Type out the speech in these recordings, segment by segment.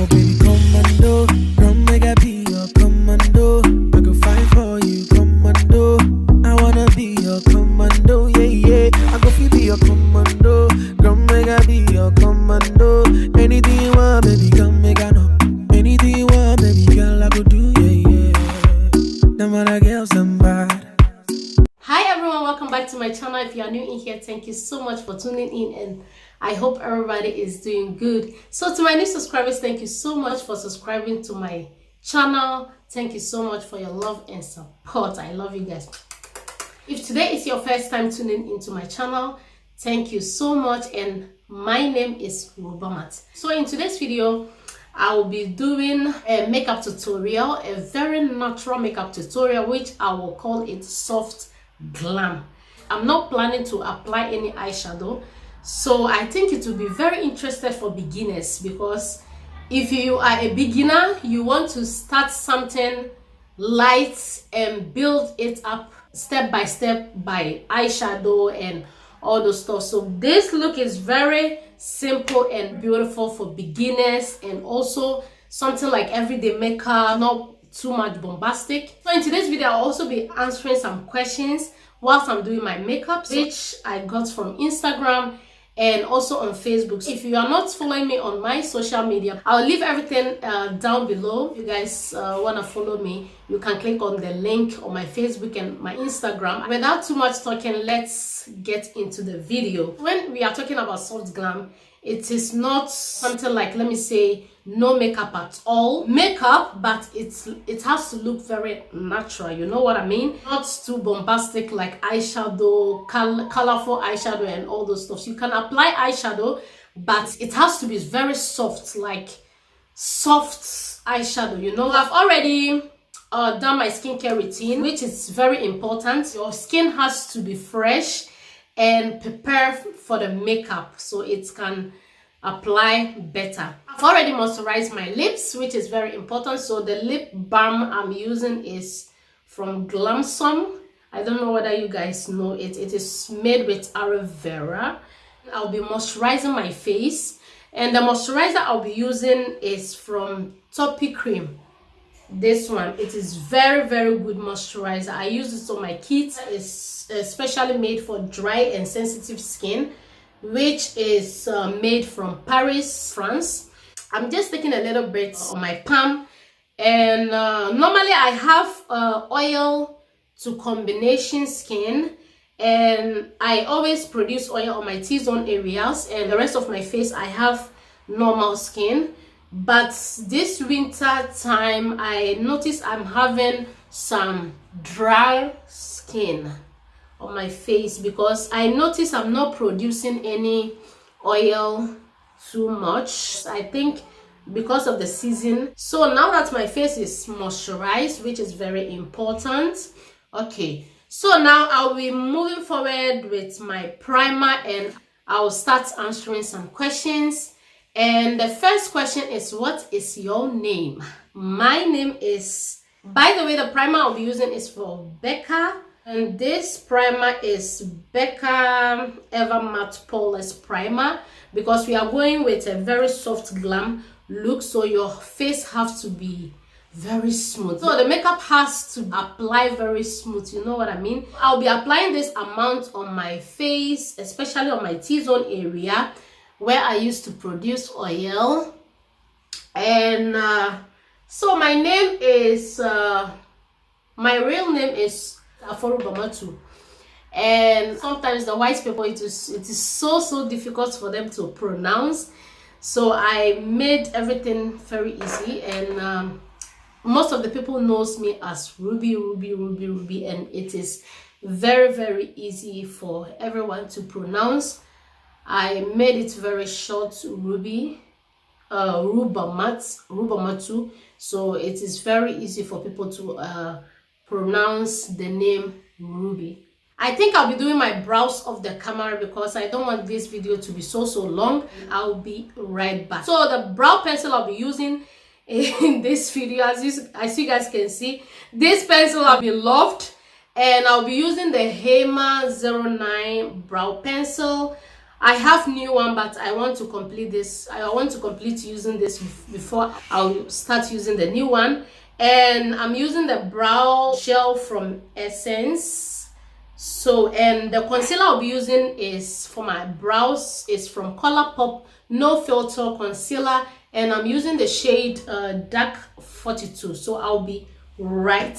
Oh baby, commando, come make I be your commando. I go fight for you, commando. I wanna be your commando, yeah, yeah. I go be your commando, come make I be your commando. Anything you want, baby, come make I know. Anything you want, baby, girl, I go do, yeah, yeah. Them other girls, I'm bad. Hi everyone, welcome back to my channel. If you are new in here, thank you so much for tuning in, and I hope everybody is doing good. So to my new subscribers, thank you so much for subscribing to my channel. Thank you so much for your love and support. I love you guys. If today is your first time tuning into my channel, thank you so much, and my name is Affohrouby. So in today's video, I will be doing a makeup tutorial, a very natural makeup tutorial, which I will call it soft glam. I'm not planning to apply any eyeshadow, so I think it will be very interesting for beginners, because if you are a beginner, you want to start something light and build it up step by step by eyeshadow and all those stuff. So this look is very simple and beautiful for beginners, and also something like everyday makeup, not too much bombastic. So in today's video, I'll also be answering some questions whilst I'm doing my makeup, which I got from Instagram and also on Facebook. If you are not following me on my social media, I'll leave everything down below. If you guys want to follow me, you can click on the link on my Facebook and my Instagram. Without too much talking, let's get into the video. When we are talking about soft glam, it is not something like, let me say, no makeup at all. Makeup, but it has to look very natural, you know what I mean? Not too bombastic like eyeshadow, colorful eyeshadow and all those stuff. You can apply eyeshadow, but it has to be very soft, like soft eyeshadow, you know. I've already done my skincare routine, which is very important. Your skin has to be fresh and prepared for the makeup so it can apply better. I've already moisturized my lips, which is very important. So the lip balm I'm using is from Glam. I don't know whether you guys know it. It is made with aloe vera. I'll be moisturizing my face, and the moisturizer I'll be using is from Toppy Cream. This one, it is very good moisturizer. I use it on my kit. It's especially made for dry and sensitive skin, which is made from Paris, France. I'm just taking a little bit on my palm, and normally I have oil to combination skin, and I always produce oil on my T-zone areas, and the rest of my face I have normal skin. But this winter time, I notice I'm having some dry skin on my face, because I notice I'm not producing any oil too much. I think because of the season. So now that my face is moisturized, which is very important, okay, so now I'll be moving forward with my primer, and I'll start answering some questions. And the first question is, what is your name? My name is, by the way, the primer I'll be using is for Becca, and this primer is Becca Ever Matte Poreless Primer, because we are going with a very soft glam look, so your face has to be very smooth. So the makeup has to apply very smooth, you know what I mean? I'll be applying this amount on my face, especially on my T-zone area, where I used to produce oil. And so my name is, my real name is Affohrouby, and sometimes the white people, it is so difficult for them to pronounce. So I made everything very easy, and most of the people knows me as Ruby, and it is very easy for everyone to pronounce. I made it very short, Ruby, Affohrouby, so it is very easy for people to pronounce the name Ruby. I think I'll be doing my brows off the camera, because I don't want this video to be so long. I'll be right back. So the brow pencil I'll be using in this video, as you guys can see, this pencil I'll be loved, and I'll be using the Hema 09 brow pencil. I have new one, but I want to complete this. I want to complete using this before I'll start using the new one. And I'm using the brow gel from Essence. So, and the concealer I'll be using is for my brows. It's from Colourpop No Filter Concealer, and I'm using the shade Dark 42. So I'll be right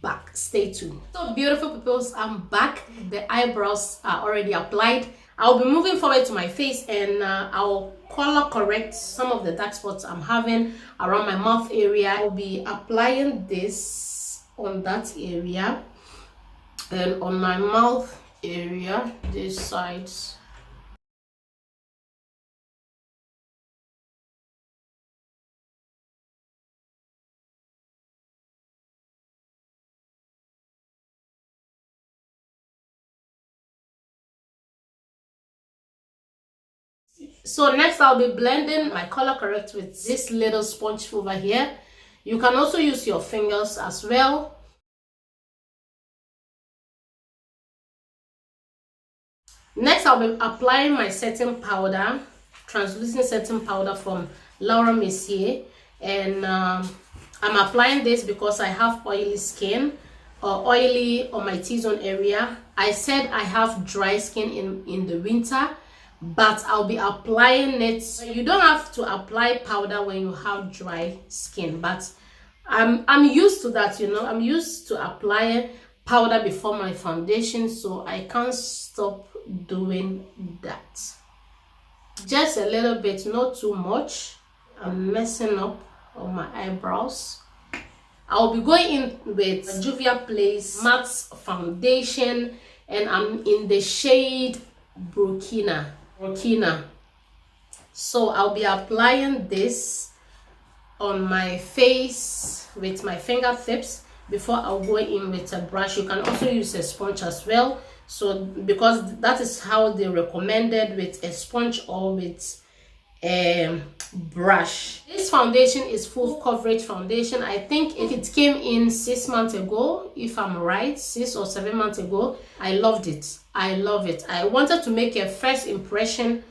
back. Stay tuned. So beautiful peoples, I'm back. The eyebrows are already applied. I'll be moving forward to my face, and I'll color correct some of the dark spots I'm having around my mouth area. I'll be applying this on that area and on my mouth area, these sides. So next I'll be blending my color correct with this little sponge over here. You can also use your fingers as well. Next I'll be applying my setting powder, translucent setting powder from Laura Mercier, and I'm applying this because I have oily skin, or oily on my T-zone area. I said I have dry skin in the winter, but I'll be applying it. You don't have to apply powder when you have dry skin, but I'm used to that, you know. I'm used to applying powder before my foundation, so I can't stop doing that. Just a little bit, not too much. I'm messing up on my eyebrows. I'll be going in with Juvia's Place matte foundation, and I'm in the shade Burkina. So I'll be applying this on my face with my fingertips before I'll go in with a brush. You can also use a sponge as well, so because that is how they recommended, with a sponge or with a brush. This foundation is full coverage foundation. I think it came in 6 months ago, if I'm right, 6 or 7 months ago. I loved it. I love it. I wanted to make a first impression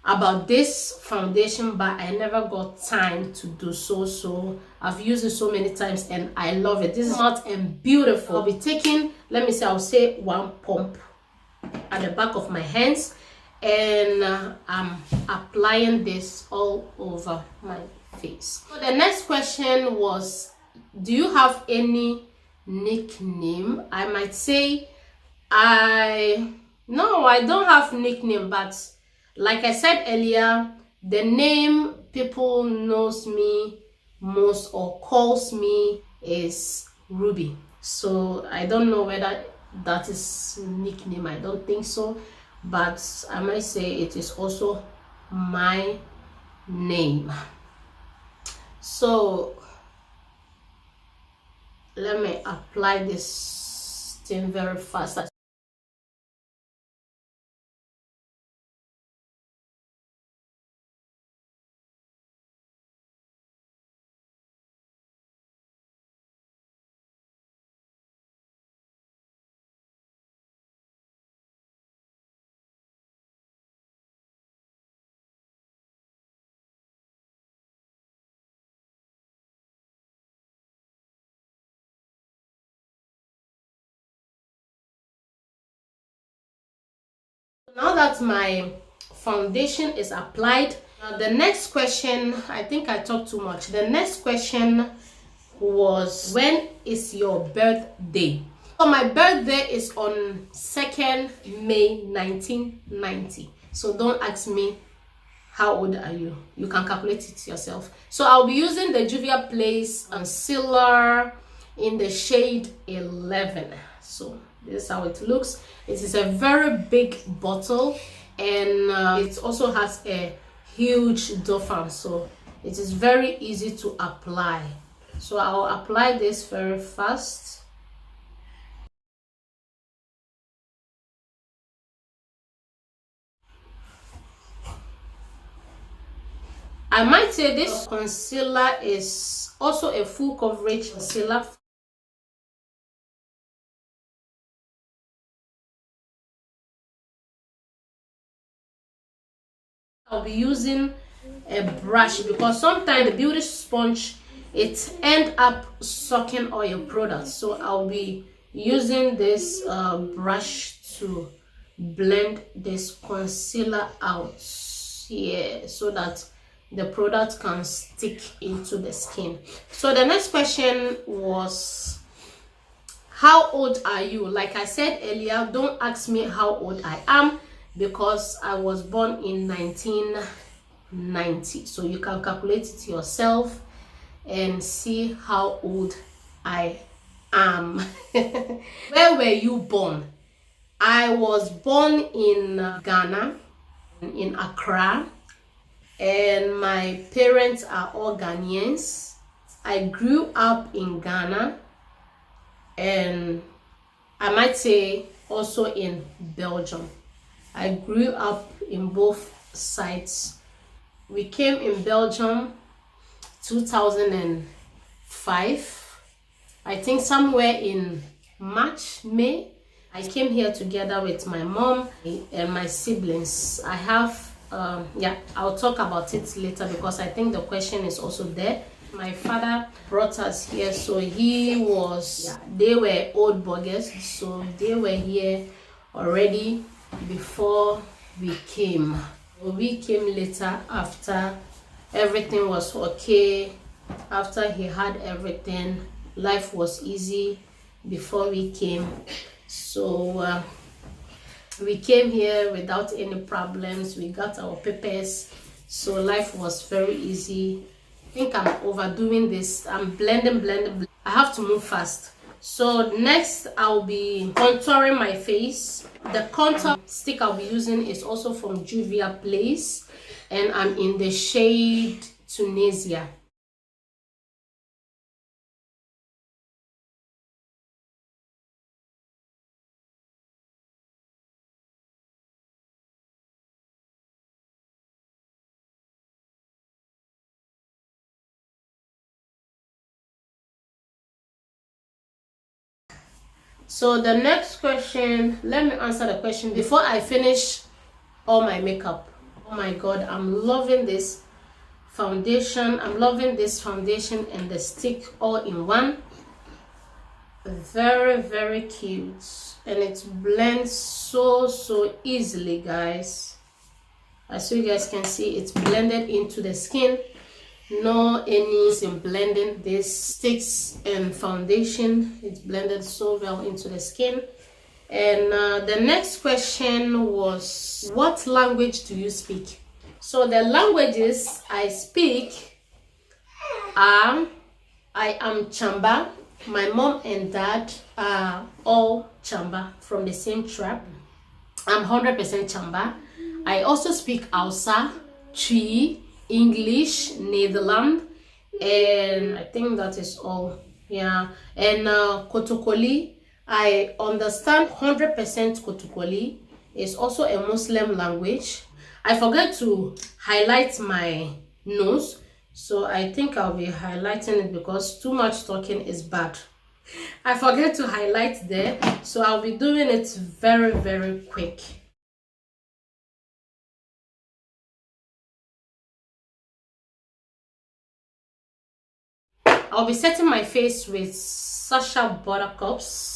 about this foundation, but I never got time to do so I've used it so many times and I love it. This is matte and beautiful. I'll be taking, let me say, I'll say 1 pump at the back of my hands, and I'm applying this all over my face. So the next question was, do you have any nickname? I might say no, I don't have nickname, but like I said earlier, the name people knows me most or calls me is Ruby. So I don't know whether that is nickname. I don't think so, but I might say it is also my name. So let me apply this thing very fast. Now that my foundation is applied, the next question, I think I talked too much. The next question was, when is your birthday? So my birthday is on 2nd May 1990. So don't ask me how old are you. You can calculate it yourself. So I'll be using the Juvia's Place concealer in the shade 11. So this is how it looks. It is a very big bottle, and it also has a huge doffin, so it is very easy to apply. So I'll apply this very fast. I might say this concealer is also a full coverage concealer. I'll be using a brush because sometimes the beauty sponge it end up sucking all your products. So I'll be using this brush to blend this concealer out here so that the product can stick into the skin. So the next question was, how old are you? Like I said earlier, don't ask me how old I am because I was born in 1990. So you can calculate it yourself and see how old I am. Where were you born? I was born in Ghana, in Accra, and my parents are all Ghanaians. I grew up in Ghana, and I might say also in Belgium. I grew up in both sides. We came in Belgium 2005, I think somewhere in March, May. I came here together with my mom and my siblings. I have I'll talk about it later because I think the question is also there. My father brought us here, so they were old buggers, so they were here already before we came. We came later after everything was okay, after he had everything. Life was easy before we came. So we came here without any problems. We got our papers, so life was very easy. I think I'm overdoing this. I'm blending. I have to move fast. So next I'll be contouring my face. The contour stick I'll be using is also from Juvia Place, and I'm in the shade Tunisia. So the next question, let me answer the question before I finish all my makeup. Oh my god, I'm loving this foundation. I'm loving this foundation and the stick all in one. Very cute, and it blends so easily, guys. As you guys can see, it's blended into the skin. No any in blending this sticks and foundation. It's blended so well into the skin. And the next question was, what language do you speak? So the languages I speak are, I am Chamba. My mom and dad are all Chamba from the same tribe. I'm 100% Chamba. I also speak Hausa, Twi, English, Netherlands, and I think that is all. Yeah, and Kotokoli, I understand 100% Kotokoli. Is also a Muslim language. I forgot to highlight my nose, so I think I'll be highlighting it because too much talking is bad. I forget to highlight there, so I'll be doing it very quick. I'll be setting my face with Sacha Buttercups.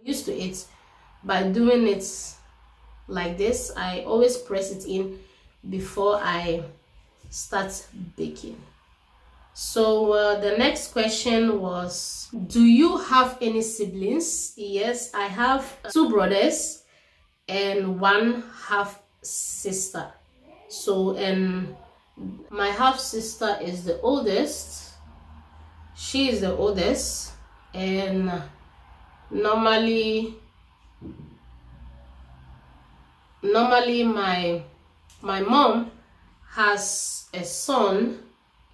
Used to it by doing it like this. I always press it in before I start baking. So the next question was, do you have any siblings? Yes, I have 2 brothers and 1 half sister. So, and my half sister is the oldest. She is the oldest, and normally my mom has a son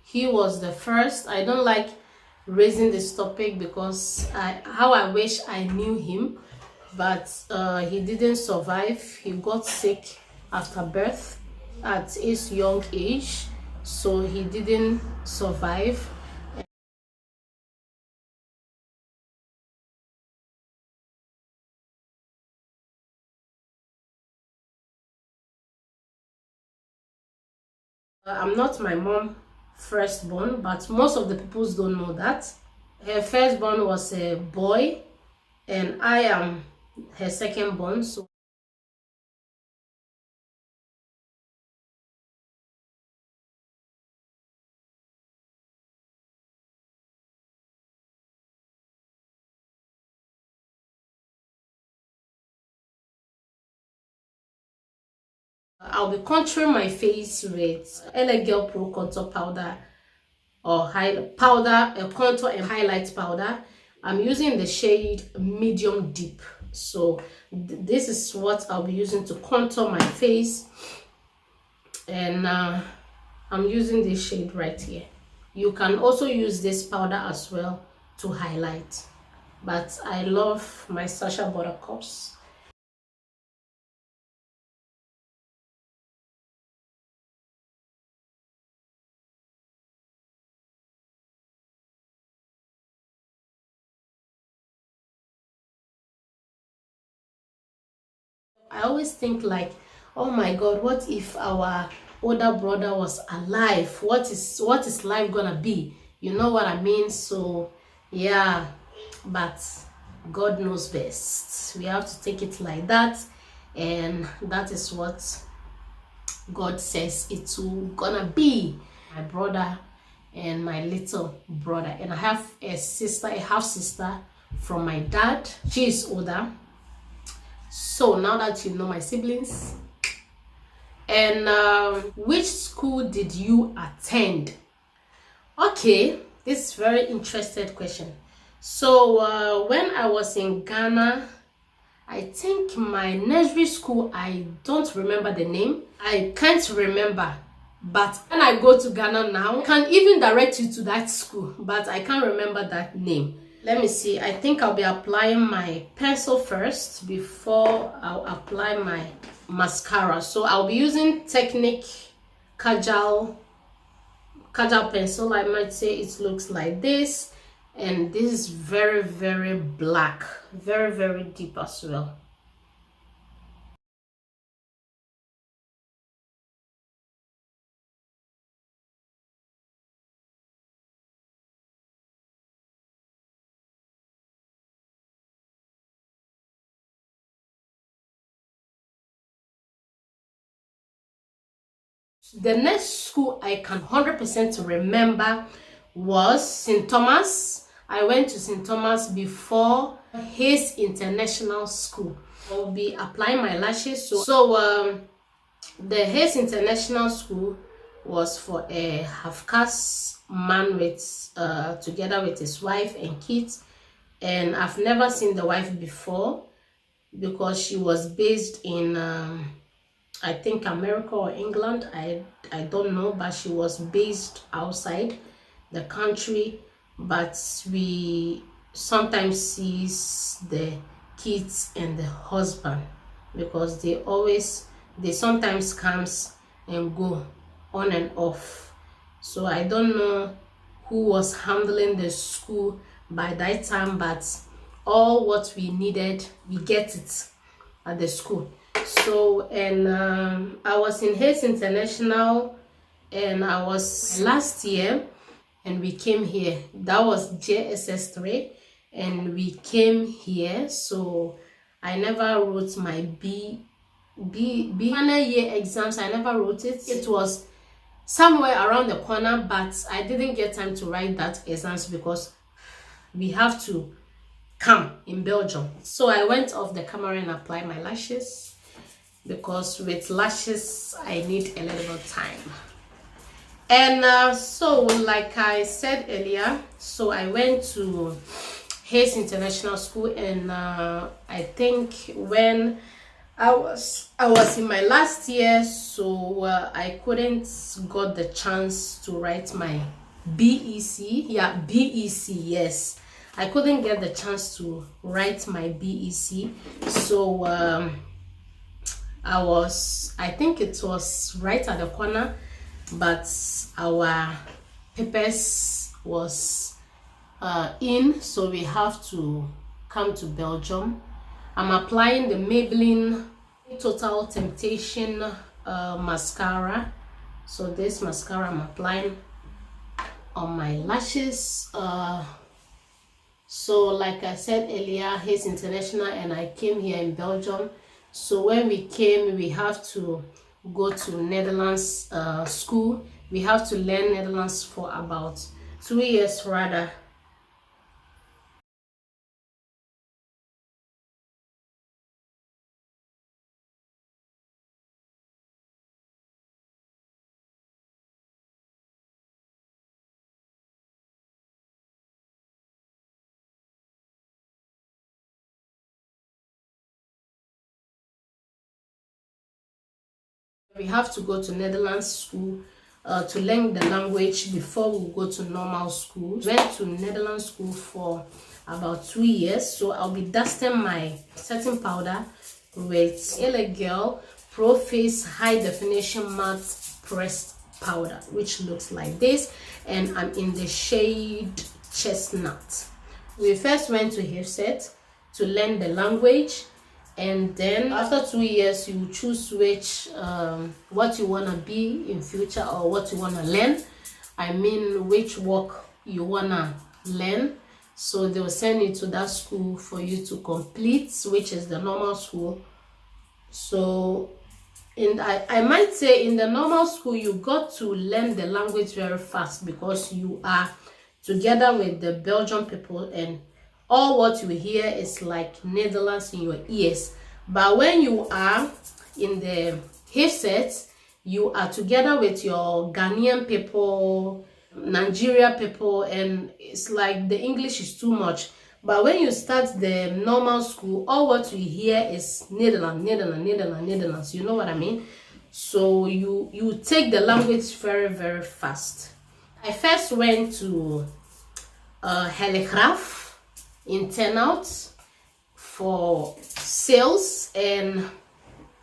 he was the first. I don't like raising this topic because how I wish I knew him, but he didn't survive. He got sick after birth at his young age, so he didn't survive. I'm not my mom firstborn, but most of the peoples don't know that. Her firstborn was a boy, and I am her secondborn. So I'll be contouring my face with Elegel Pro Contour Powder, or a contour and highlight powder. I'm using the shade medium deep. So this is what I'll be using to contour my face, and I'm using this shade right here. You can also use this powder as well to highlight, but I love my Sacha Buttercups. I always think like, oh my God, what if our older brother was alive? What is life gonna be? You know what I mean? So yeah, but God knows best. We have to take it like that, and that is what God says it's gonna be. My brother and my little brother, and I have a sister, a half sister from my dad. She is older. So now that you know my siblings, and which school did you attend? Okay, this is very interesting question. So when I was in Ghana, I think my nursery school, I don't remember the name. I can't remember. But when I go to Ghana now, I can even direct you to that school, but I can't remember that name. Let me see. I think I'll be applying my pencil first before I'll apply my mascara. So I'll be using Technique Kajal pencil. I might say it looks like this, and this is very, very black, very, very deep as well. The next school I can 100% remember was St. Thomas. I went to St. Thomas before his international school. I'll be applying my lashes. So the Hayes International School was for a half-caste man with together with his wife and kids, and I've never seen the wife before because she was based in I think America or England. I don't know, but she was based outside the country. But we sometimes see the kids and the husband, because they sometimes comes and go on and off. So I don't know who was handling the school by that time, but all what we needed, we get it at the school. So, and I was in Hayes International, and I was last year, and we came here. That was JSS 3, and we came here. So I never wrote my final year exams. I never wrote it. It was somewhere around the corner, but I didn't get time to write that exams because we have to come in Belgium. So I went off the camera and applied my lashes, because with lashes I need a little bit time. And so like I said earlier, so I went to Hayes International School, and I think when I was in my last year, so I couldn't got the chance to write my BEC. Yeah, BEC, yes. I couldn't get the chance to write my BEC. So I think it was right at the corner, but our papers was in, so we have to come to Belgium. I'm applying the Maybelline Total Temptation mascara. So this mascara I'm applying on my lashes. So like I said earlier, he's international and I came here in Belgium. So when we came, we have to go to Netherlands school. We have to learn Netherlands for about 2 years rather. We have to go to Netherlands school to learn the language before we go to normal school. Went to Netherlands school for about 2 years, so I'll be dusting my setting powder with LA Girl Pro Face High Definition Matte Pressed Powder, which looks like this, and I'm in the shade Chestnut. We first went to Hifset to learn the language, and then after 2 years you choose which what you want to be in future or what you want to learn. I mean which work you want to learn. So they will send you to that school for you to complete, which is the normal school. So I might say in the normal school you got to learn the language very fast because you are together with the Belgian people and all what you hear is like Netherlands in your ears. But when you are in the Hifset, you are together with your Ghanaian people, Nigeria people, and it's like the English is too much. But when you start the normal school, all what you hear is Netherlands. You know what I mean? So you take the language very, very fast. I first went to Telegraaf in Turnhout for sales, and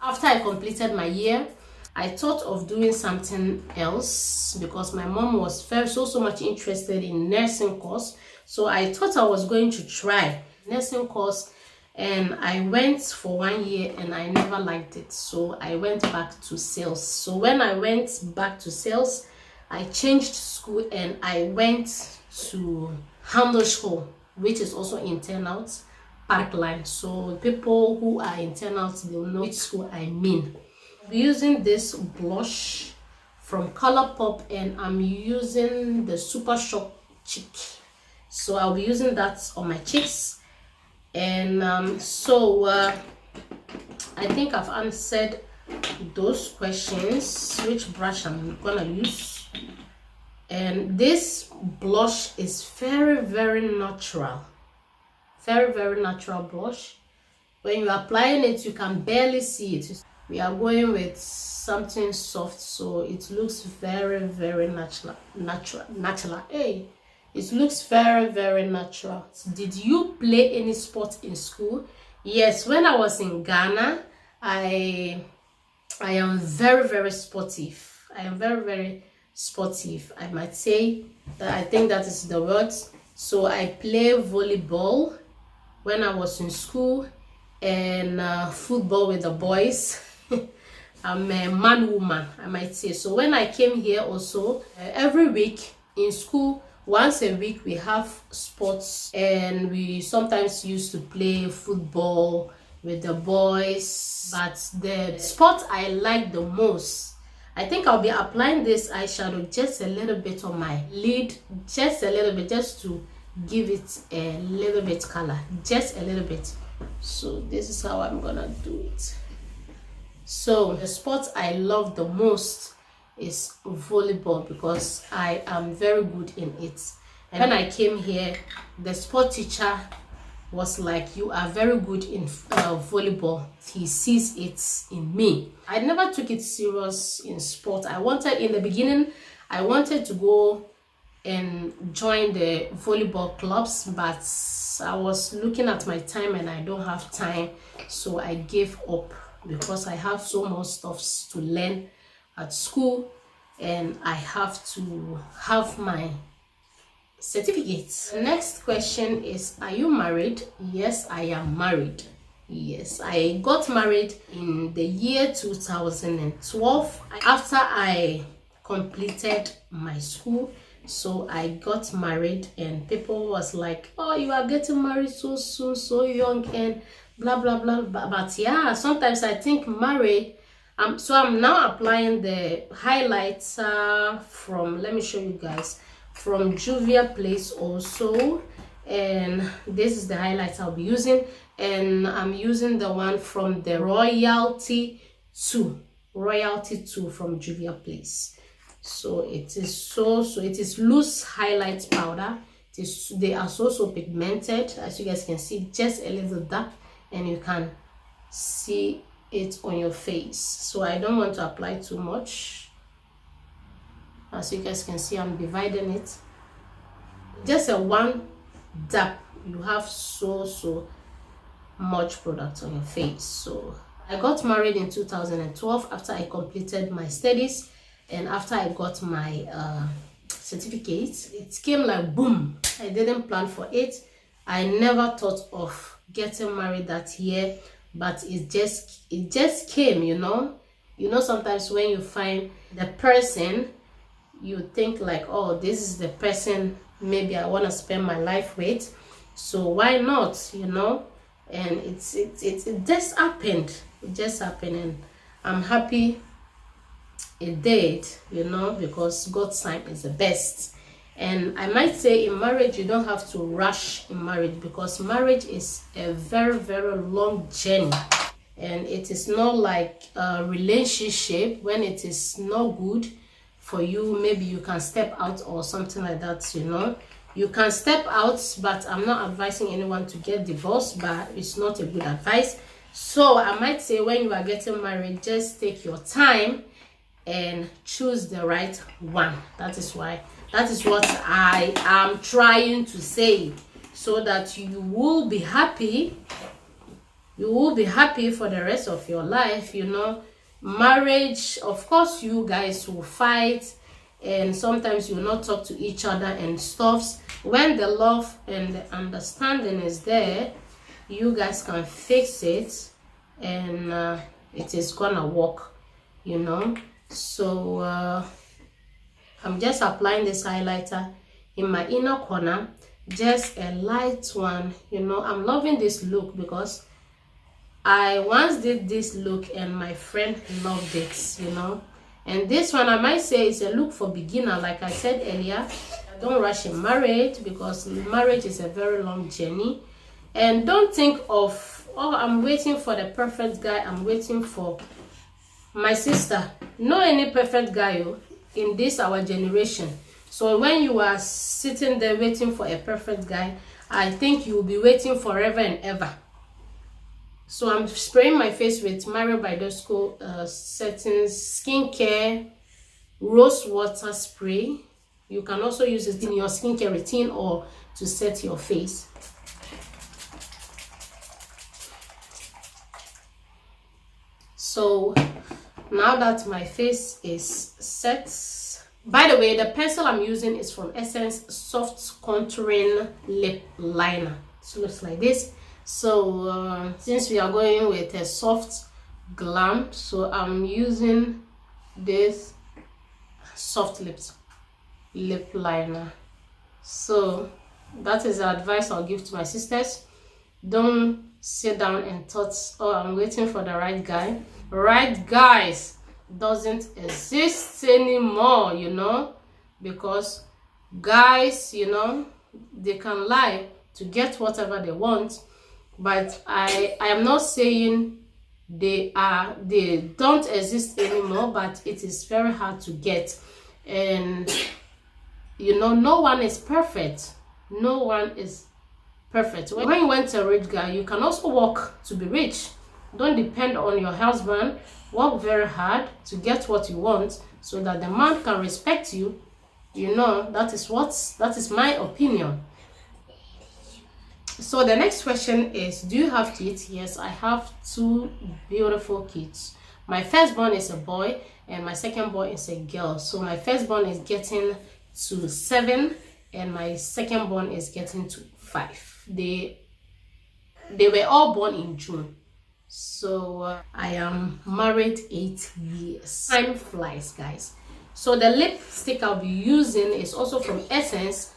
after I completed my year, I thought of doing something else because my mom was so much interested in nursing course. So I thought I was going to try nursing course, and I went for 1 year and I never liked it. So I went back to sales. So when I went back to sales, I changed school and I went to Handelschool, which is also in Turnhout, Parkline. So people who are in Turnhout, they'll know which school I mean. I'm using this blush from Colourpop and I'm using the Super Shock Cheek. So I'll be using that on my cheeks. And I think I've answered those questions. Which brush I'm gonna use? And this blush is very, very natural. Very, very natural blush. When you're applying it, you can barely see it. We are going with something soft, so it looks very, very natural. Hey, it looks very, very natural. Did you play any sport in school? Yes, when I was in Ghana, I am very, very sportive. I am very, very sportive, I might say. I think that is the word. So I play volleyball when I was in school, and football with the boys. I'm a man-woman, I might say. So when I came here also, every week in school, once a week we have sports, and we sometimes used to play football with the boys. But the sport I like the most, I think I'll be applying this eyeshadow just a little bit on my lid, just a little bit, just to give it a little bit color, just a little bit. So this is how I'm gonna do it. So the sport I love the most is volleyball because I am very good in it. And when I came here, the sport teacher was like, you are very good in volleyball. He sees it in me. I never took it serious in sport. In the beginning, I wanted to go and join the volleyball clubs, but I was looking at my time and I don't have time, so I gave up because I have so much stuff to learn at school and I have to have my certificates. The next question is, are you married? Yes, I am married. Yes, I got married in the year 2012 after I completed my school. So I got married and people was like, oh, you are getting married so soon, so young, and blah blah blah. But yeah, sometimes I think married. So I'm now applying the highlighter from, let me show you guys, from Juvia Place also, and this is the highlighter I'll be using, and I'm using the one from the Royalty 2 from Juvia Place. So it is loose highlight powder. They are so pigmented, as you guys can see, just a little dark, and you can see it on your face. So I don't want to apply too much. As you guys can see, I'm dividing it. Just a one dab, you have so much product on your face. So I got married in 2012 after I completed my studies and after I got my certificate. It came like boom. I didn't plan for it. I never thought of getting married that year, but it just came, you know. Sometimes when you find the person, you think like, oh, this is the person maybe I want to spend my life with, so why not, and it just happened. And I'm happy it did, because God's time is the best. And I might say in marriage, you don't have to rush in marriage, because marriage is a very, very long journey. And it is not like a relationship. When it is not good for you, maybe you can step out or something like that, You can step out, but I'm not advising anyone to get divorced, but it's not a good advice. So I might say when you are getting married, just take your time and choose the right one. That is what I am trying to say, so that you will be happy. You will be happy for the rest of your life. Marriage, of course, you guys will fight and sometimes you will not talk to each other and stuff. When the love and the understanding is there, you guys can fix it, and it is gonna work, So I'm just applying this highlighter in my inner corner, just a light one. I'm loving this look because I once did this look and my friend loved it, And this one, I might say, is a look for beginner. Like I said earlier, don't rush in marriage, because marriage is a very long journey. And don't think of, oh, I'm waiting for the perfect guy, I'm waiting for my sister. No any perfect guy in this our generation. So when you are sitting there waiting for a perfect guy, I think you will be waiting forever and ever. So I'm spraying my face with Mario Bidosco Settings Skincare Rose Water Spray. You can also use it in your skincare routine or to set your face. So now that my face is set, by the way, the pencil I'm using is from Essence Soft Contouring Lip Liner. It looks like this. So since we are going with a soft glam, so I'm using this soft lip liner. So that is the advice I'll give to my sisters. Don't sit down and thought, oh, I'm waiting for the right guy. Right guys doesn't exist anymore, because guys, they can lie to get whatever they want. But I am not saying they don't exist anymore, but it is very hard to get. And no one is perfect. No one is perfect. When you want a rich guy, you can also work to be rich. Don't depend on your husband. Work very hard to get what you want so that the man can respect you. You know, that is my opinion. So the next question is, do you have kids? Yes, I have 2 beautiful kids. My firstborn is a boy and my second born is a girl. So my firstborn is getting to 7 and my second born is getting to 5. They were all born in June. So I am married 8 years. Time flies, guys. So the lipstick I'll be using is also from Essence.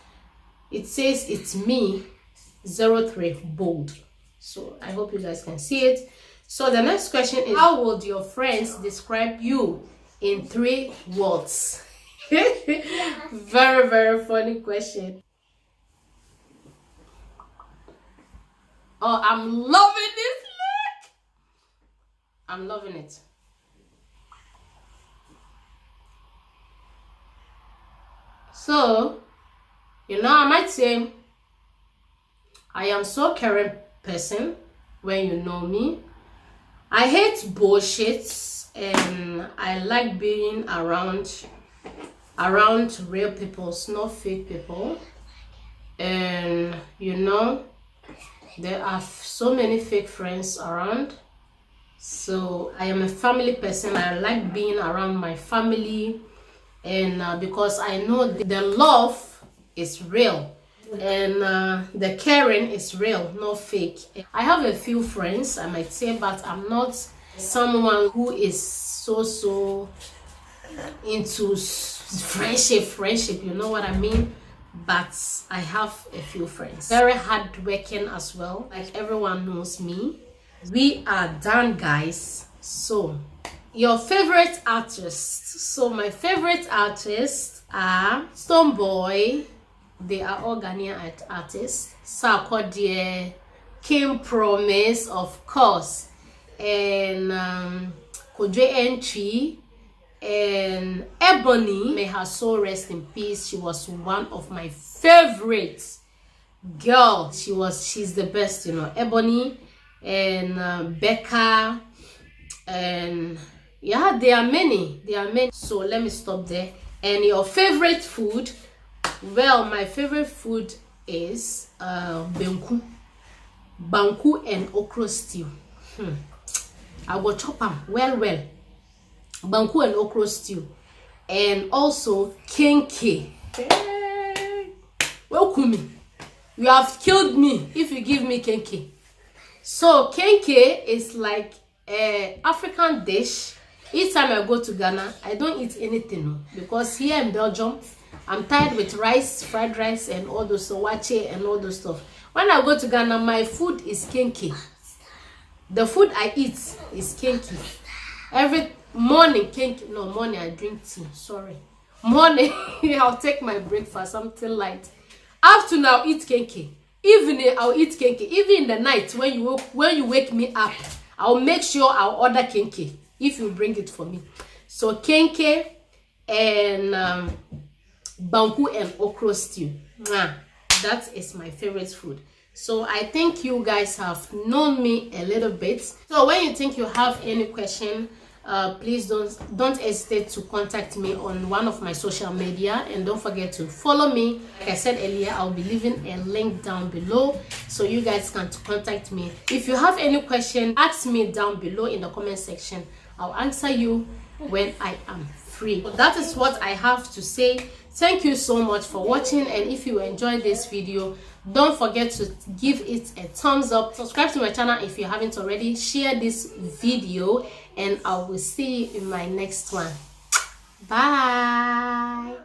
It says It's Me 03 Bold. So I hope you guys can see it. So the next question is, how would your friends describe you in 3 words? Very, very funny question. Oh, I'm loving this look. I'm loving it. So, you know, I might say I am so caring person when you know me. I hate bullshit and I like being around real people, not fake people. And you know, there are so many fake friends around. So I am a family person. I like being around my family, and because I know the love is real and the caring is real, not fake. I have a few friends, I might say, but I'm not someone who is so into friendship, you know what I mean? But I have a few friends. Very hardworking as well, like everyone knows me. We are done, guys. So your favorite artists. So my favorite artists are Stonebwoy. They are all Ghanaian artists. Sarkodie, Kim Promise, of course, and Kodwe Entry, and Ebony. May her soul rest in peace. She was one of my favorites. Girl, she's the best, you know. Ebony and Becca, and yeah, there are many. So let me stop there. And your favorite food? Well, my favorite food is banku and okra stew. I will chop them well. Banku and okra stew, and also kenke. Welcome me. You have killed me if you give me kenke. So kenke is like a African dish. Each time I go to Ghana, I don't eat anything because here in Belgium, I'm tired with rice, fried rice, and all those wache and all those stuff. When I go to Ghana, my food is kenke. The food I eat is kenke. Every morning, kenke. No, morning I drink tea. Sorry. Morning, I'll take my breakfast, something light. Afternoon, I'll eat kenke. Evening, I'll eat kenke. Even in the night, when you wake me up, I'll make sure I'll order kenke if you bring it for me. So kenke and banku and okra stew. That is my favorite food. So I think you guys have known me a little bit. So when you think you have any question, please don't hesitate to contact me on one of my social media, and don't forget to follow me. Like I said earlier, I'll be leaving a link down below so you guys can contact me. If you have any question, ask me down below in the comment section. I'll answer you when I am free. So that is what I have to say. Thank you so much for watching, and if you enjoyed this video, don't forget to give it a thumbs up. Subscribe to my channel if you haven't already. Share this video, and I will see you in my next one. Bye.